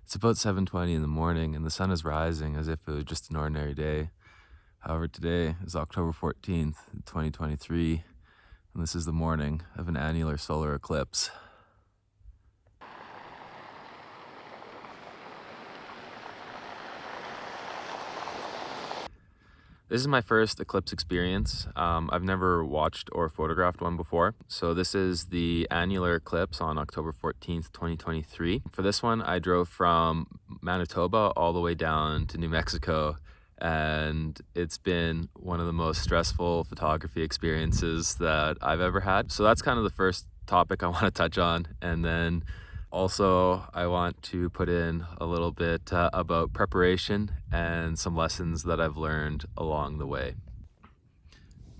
It's about 7:20 in the morning and the sun is rising as if it was just an ordinary day. However, today is October 14th, 2023, and this is the morning of an annular solar eclipse. This is my first eclipse experience. I've never watched or photographed one before. So this is the annular eclipse on October 14th, 2023. For this one, I drove from Manitoba all the way down to New Mexico, and it's been one of the most stressful photography experiences that I've ever had. So that's kind of the first topic I want to touch on. And then also, I want to put in a little bit about preparation and some lessons that I've learned along the way.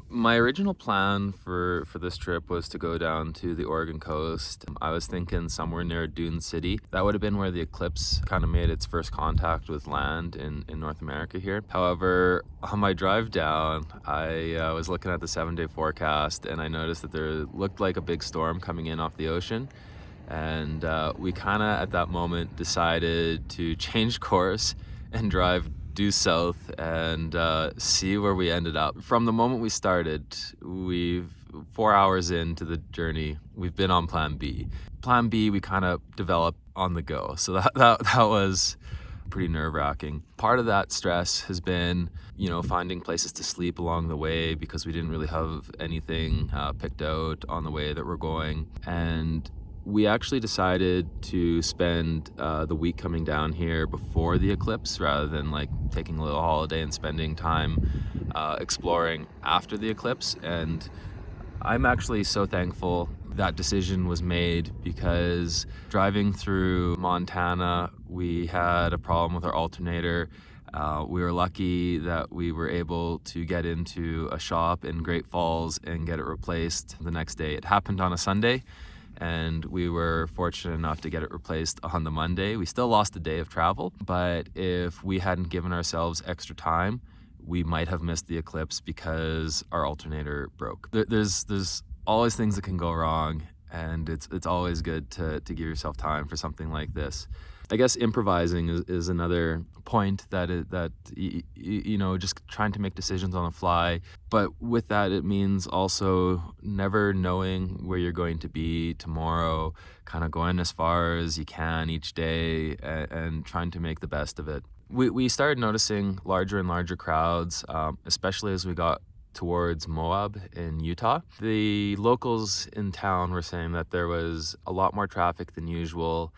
My original plan for this trip was to go down to the Oregon coast. I was thinking somewhere near Dune City. That would have been where the eclipse kind of made its first contact with land in North America here. However, on my drive down, I was looking at the 7-day forecast and I noticed that there looked like a big storm coming in off the ocean. And we kind of at that moment decided to change course and drive due south and see where we ended up. From the moment we started, 4 hours into the journey, we've been on plan B. Plan B we kind of developed on the go, so that was pretty nerve-wracking. Part of that stress has been, finding places to sleep along the way because we didn't really have anything picked out on the way that we're going. And we actually decided to spend the week coming down here before the eclipse rather than like taking a little holiday and spending time exploring after the eclipse. And I'm actually so thankful that decision was made, because driving through Montana, we had a problem with our alternator. We were lucky that we were able to get into a shop in Great Falls and get it replaced the next day. It happened on a Sunday, and we were fortunate enough to get it replaced on the Monday. We still lost a day of travel, but if we hadn't given ourselves extra time, we might have missed the eclipse because our alternator broke. There's always things that can go wrong, and it's always good to give yourself time for something like this. I guess improvising is another point that just trying to make decisions on the fly. But with that, it means also never knowing where you're going to be tomorrow, kind of going as far as you can each day and trying to make the best of it. We started noticing larger and larger crowds, especially as we got towards Moab in Utah. The locals in town were saying that there was a lot more traffic than usual,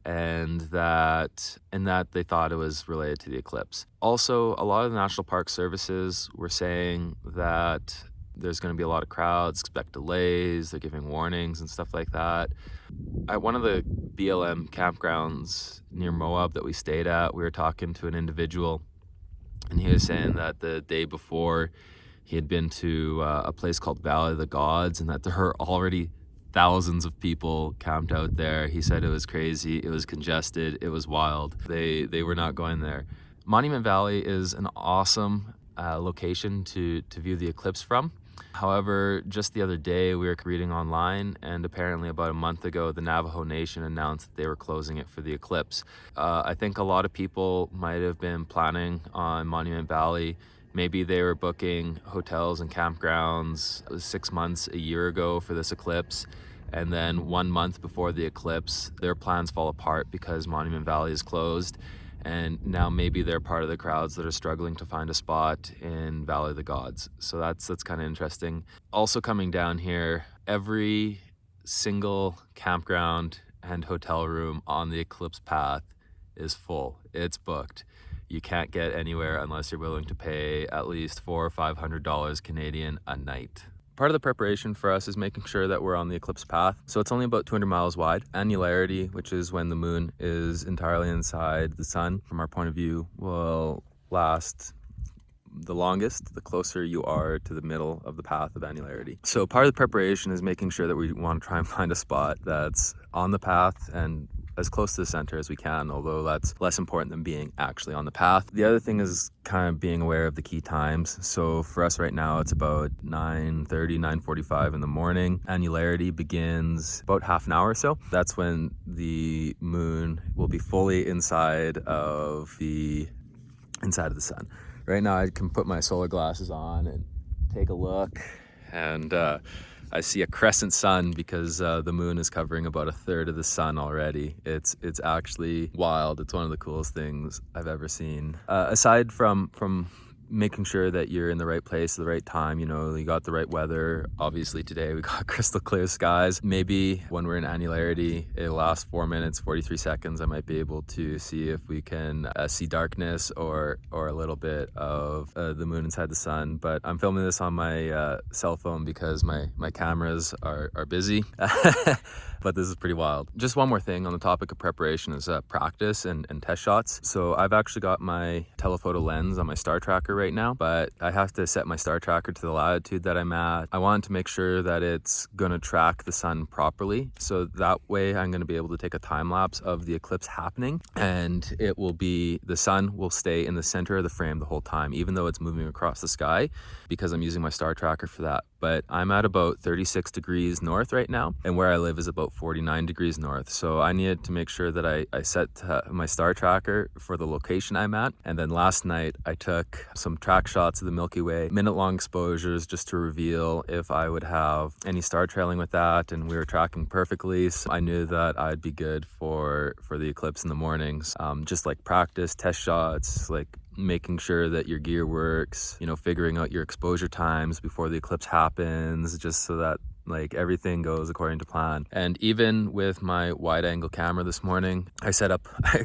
and that they thought it was related to the eclipse. Also, a lot of the national park services were saying that there's going to be a lot of crowds, expect delays, they're giving warnings and stuff like that. At one of the BLM campgrounds near Moab that we stayed at, we were talking to an individual, and he was saying that the day before he had been to a place called Valley of the Gods, and that there were already thousands of people camped out there. He said it was crazy, it was congested, it was wild. They were not going there. Monument Valley is an awesome location to view the eclipse from. However, just the other day we were reading online, and apparently about a month ago the Navajo Nation announced that they were closing it for the eclipse. I think a lot of people might have been planning on Monument Valley. Maybe they were booking hotels and campgrounds 6 months, a year ago for this eclipse, and then 1 month before the eclipse, their plans fall apart because Monument Valley is closed, and now maybe they're part of the crowds that are struggling to find a spot in Valley of the Gods. So that's kind of interesting. Also coming down here, every single campground and hotel room on the eclipse path is full. It's booked. You can't get anywhere unless you're willing to pay at least $400 or $500 Canadian a night. Part of the preparation for us is making sure that we're on the eclipse path. So it's only about 200 miles wide. Annularity, which is when the moon is entirely inside the sun, from our point of view, will last the longest the closer you are to the middle of the path of annularity. So part of the preparation is making sure that we want to try and find a spot that's on the path and as close to the center as we can, although that's less important than being actually on the path. The other thing is kind of being aware of the key times. So for us right now, it's about 9:30, 9:45 in the morning. Annularity begins about half an hour or so. That's when the moon will be fully inside of the sun. Right now I can put my solar glasses on and take a look, and I see a crescent sun because the moon is covering about a third of the sun already. It's actually wild. It's one of the coolest things I've ever seen. Aside from making sure that you're in the right place at the right time, you know, you got the right weather. Obviously today we got crystal clear skies. Maybe when we're in annularity, it'll last 4 minutes, 43 seconds. I might be able to see if we can see darkness or a little bit of the moon inside the sun. But I'm filming this on my cell phone because my cameras are busy. But this is pretty wild. Just one more thing on the topic of preparation is practice and test shots. So I've actually got my telephoto lens on my star tracker right now, but I have to set my star tracker to the latitude that I'm at. I wanted to make sure that it's gonna track the sun properly. So that way I'm gonna be able to take a time lapse of the eclipse happening, and the sun will stay in the center of the frame the whole time, even though it's moving across the sky, because I'm using my star tracker for that. But I'm at about 36 degrees north right now, and where I live is about 49 degrees north. So I needed to make sure that I set my star tracker for the location I'm at. And then last night I took some track shots of the Milky Way, minute-long exposures, just to reveal if I would have any star trailing with that, and we were tracking perfectly. So I knew that I'd be good for the eclipse in the mornings. Just like practice, test shots, like making sure that your gear works, you know, figuring out your exposure times before the eclipse happens, just so that like everything goes according to plan. And even with my wide angle camera this morning, I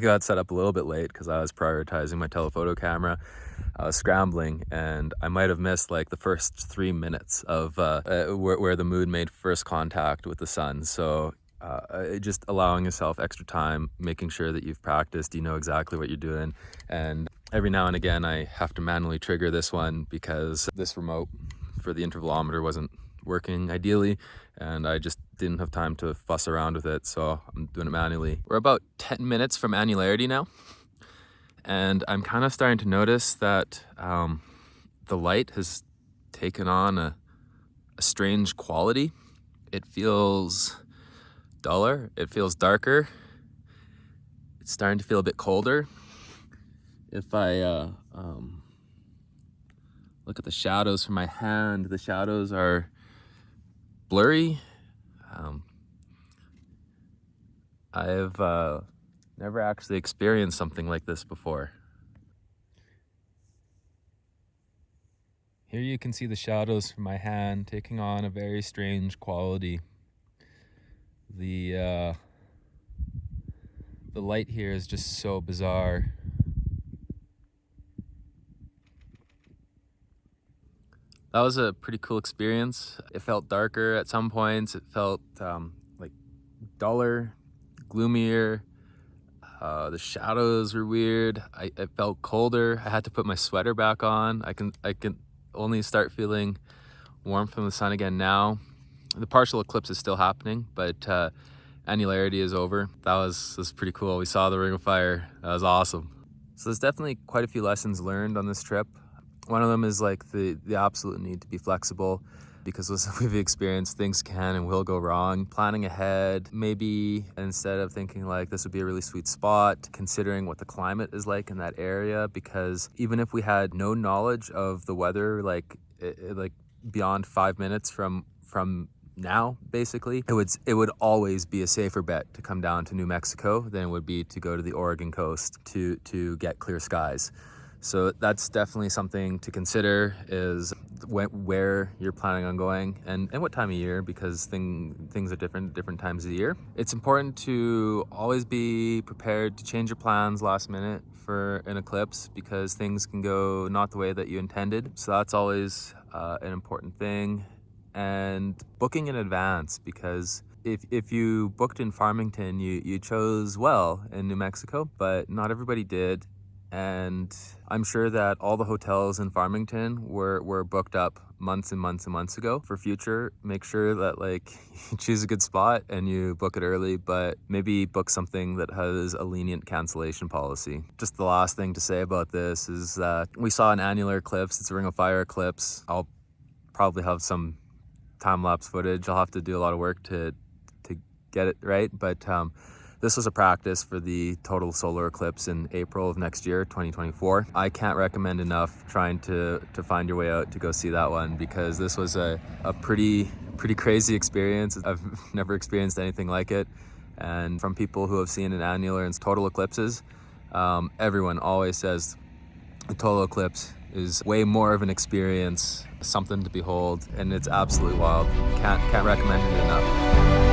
got set up a little bit late because I was prioritizing my telephoto camera. I was scrambling, and I might have missed like the first 3 minutes of where the moon made first contact with the sun. So just allowing yourself extra time, making sure that you've practiced, you know exactly what you're doing. And every now and again I have to manually trigger this one because this remote for the intervalometer wasn't working ideally, and I just didn't have time to fuss around with it, so I'm doing it manually. We're about 10 minutes from annularity now, and I'm kind of starting to notice that the light has taken on a strange quality. It feels duller, it feels darker, it's starting to feel a bit colder. If I look at the shadows from my hand, the shadows are blurry. I've never actually experienced something like this before. Here you can see the shadows from my hand taking on a very strange quality. The light here is just so bizarre. That was a pretty cool experience. It felt darker at some points. It felt like duller, gloomier. The shadows were weird. I felt colder. I had to put my sweater back on. I can only start feeling warmth from the sun again now. The partial eclipse is still happening, but annularity is over. That was pretty cool. We saw the ring of fire. That was awesome. So there's definitely quite a few lessons learned on this trip. One of them is like the absolute need to be flexible, because as we've experienced, things can and will go wrong. Planning ahead, maybe instead of thinking like this would be a really sweet spot, considering what the climate is like in that area, because even if we had no knowledge of the weather, like beyond 5 minutes from now, basically, it would always be a safer bet to come down to New Mexico than it would be to go to the Oregon coast to get clear skies. So that's definitely something to consider, is where you're planning on going and what time of year, because things are different times of the year. It's important to always be prepared to change your plans last minute for an eclipse, because things can go not the way that you intended. So that's always an important thing. And booking in advance, because if you booked in Farmington, you chose well in New Mexico, but not everybody did. and I'm sure that all the hotels in Farmington were booked up months and months and months ago. For future, make sure that like you choose a good spot and you book it early, but maybe book something that has a lenient cancellation policy. Just the last thing to say about this is that we saw an annular eclipse. It's a ring of fire eclipse. I'll probably have some time-lapse footage. I'll have to do a lot of work to get it right, but this was a practice for the total solar eclipse in April of next year, 2024. I can't recommend enough trying to find your way out to go see that one, because this was a pretty crazy experience. I've never experienced anything like it. And from people who have seen an annular and total eclipses, everyone always says the total eclipse is way more of an experience, something to behold, and it's absolutely wild. Can't recommend it enough.